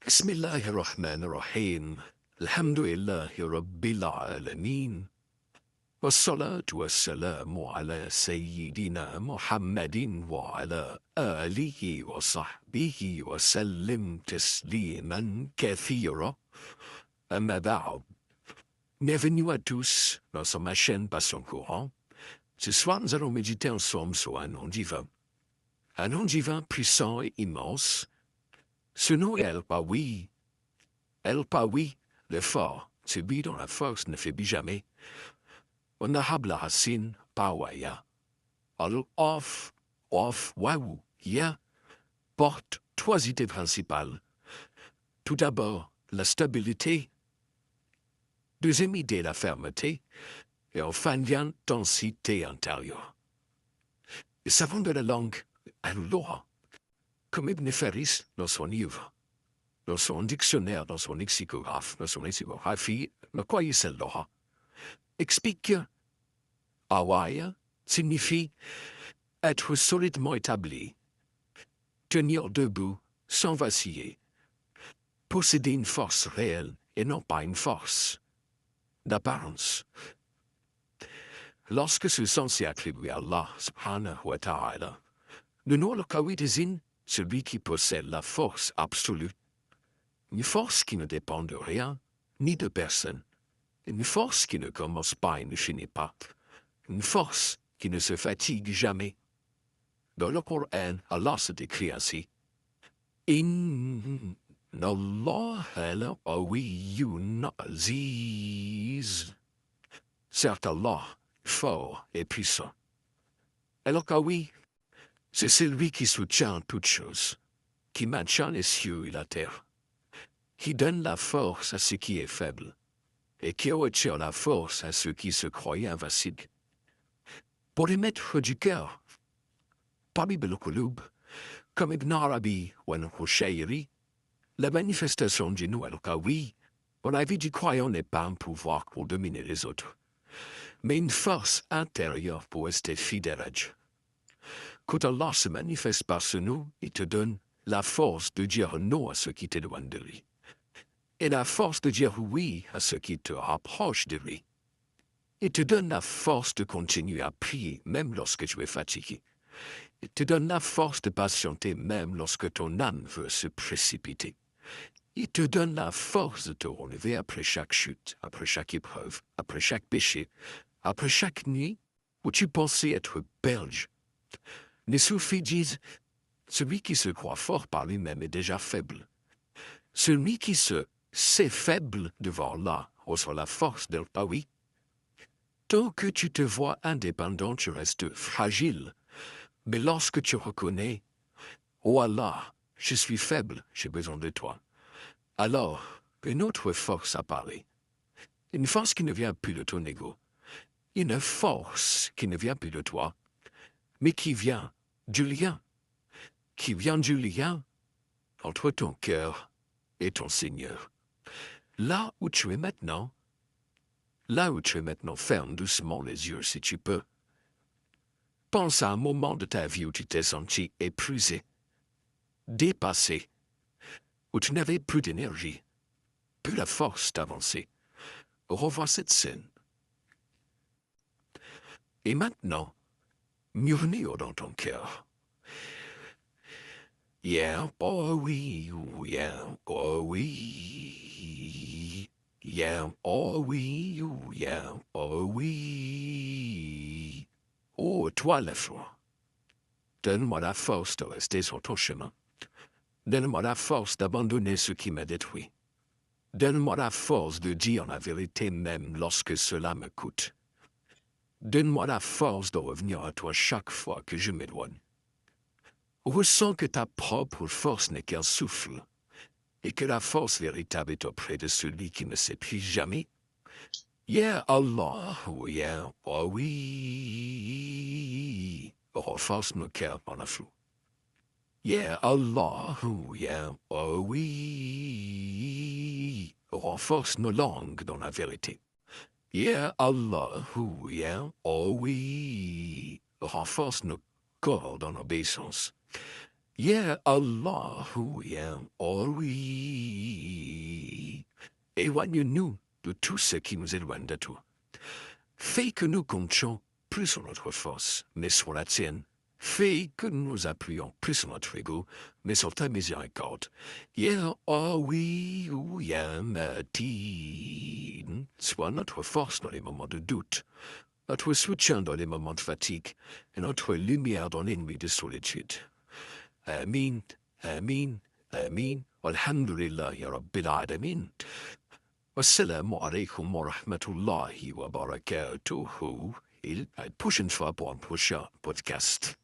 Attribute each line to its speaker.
Speaker 1: بسم الله الرحمن الرحيم الحمد لله رب العالمين والصلاة والسلام على سيدنا محمد وعلى آله وصحبه وسلم تسليما كثيرا أما بعد. Bienvenue à tous dans ma chaîne Passion Courant. Ce soir, nous allons méditer ensemble sur un nom divin. Un nom divin puissant et immense. Ce nom est El Qawi. El Qawi, le fort, celui dont la force ne faiblit jamais. On arabe la racine Pawaya. Al-Of, Wawu, Ya, porte trois idées principales. Tout d'abord, la stabilité. Deuxième idée, la fermeté. Et enfin, l'intensité intérieure. Les savants de la langue, Allah, comme Ibn Faris dans son livre, dans son dictionnaire, dans son lexicographe, dans son lexicographie, le Qaïs Allah, explique que Awaya signifie être solidement établi, tenir debout sans vaciller, posséder une force réelle et non pas une force d'apparence. Lorsque ce sens est attribué à Allah subhanahu wa ta'ala, le nom al-Qawi désigne celui qui possède la force absolue, une force qui ne dépend de rien ni de personne, une force qui ne commence pas et ne finit pas, une force qui ne se fatigue jamais. Dans le Coran, Allah se décrit ainsi. Inna Allah al-Qawiyyun aziz. Certes, Allah, fort et puissant. Al-Qawi, c'est celui qui soutient toutes choses, qui maintient les cieux et la terre, qui donne la force à ce qui est faible, et qui retire la force à ceux qui se croyaient invincibles. Pour les maîtres du cœur, parmi le Qulub, comme Ibn Arabi ou Al-Hushairi, la manifestation du nom Al-Qawi, dans la vie du croyant n'est pas un pouvoir pour dominer les autres, mais une force intérieure pour rester fidèle à Dieu. Quand Allah se manifeste par ce nom, il te donne la force de dire non à ceux qui t'éloignent de lui, et la force de dire oui à ceux qui te rapprochent de lui. Il te donne la force de continuer à prier même lorsque tu es fatigué. Il te donne la force de patienter même lorsque ton âme veut se précipiter. Il te donne la force de te relever après chaque chute, après chaque épreuve, après chaque péché, après chaque nuit où tu pensais être belge. Les soufis disent, celui qui se croit fort par lui-même est déjà faible. Celui qui se sait faible devant Allah reçoit la force d'El Qawi. Tant que tu te vois indépendant, tu restes fragile. Mais lorsque tu reconnais, oh Allah, je suis faible, j'ai besoin de toi, alors une autre force apparaît. Une force qui ne vient plus de ton ego. Une force qui ne vient plus de toi, mais qui vient du lien. Qui vient du lien entre ton cœur et ton Seigneur. Là où tu es maintenant, ferme doucement les yeux si tu peux. Pense à un moment de ta vie où tu t'es senti épuisé, dépassé, où tu n'avais plus d'énergie, plus la force d'avancer. Revois cette scène. Et maintenant, murmure dans ton cœur. Yeah, oh oui, yeah, oh oui. Yeah, oh oui, yeah, oh oui. Oh, toi la foi. Donne-moi la force de rester sur ton chemin. Donne-moi la force d'abandonner ce qui m'a détruit. Donne-moi la force de dire la vérité même lorsque cela me coûte. Donne-moi la force de revenir à toi chaque fois que je m'éloigne. Ressens que ta propre force n'est qu'un souffle, et que la force véritable est auprès de celui qui ne s'épuise jamais. Yeah, Allah, yeah, oh oui. Renforce mon cœur par la flou. Yeah, Allah, yeah, oh oui. Renforce nos langues dans la vérité. Yeah, Allah, yeah, oh oui. Renforce nos corps dans l'obéissance. Yeah, Allah, yeah, oh oui. éloigne-nous de tout ce qui nous éloigne de toi. Fais que nous comptions plus sur notre force, mais sur la tienne. Fais que nous nous appuyons plus sur notre ego, mais sur ta miséricorde. Hier, oh oui, ou hier, Martine, sois notre force dans les moments de doute, notre soutien dans les moments de fatigue, et notre lumière dans les nuits de solitude. Amin, amin, amin. Alhamdulillah, ya Rabbil Alamin. Wassalamu alaikum wa rahmatullahi wa barakatuhu. Et la prochaine fois pour un prochain podcast.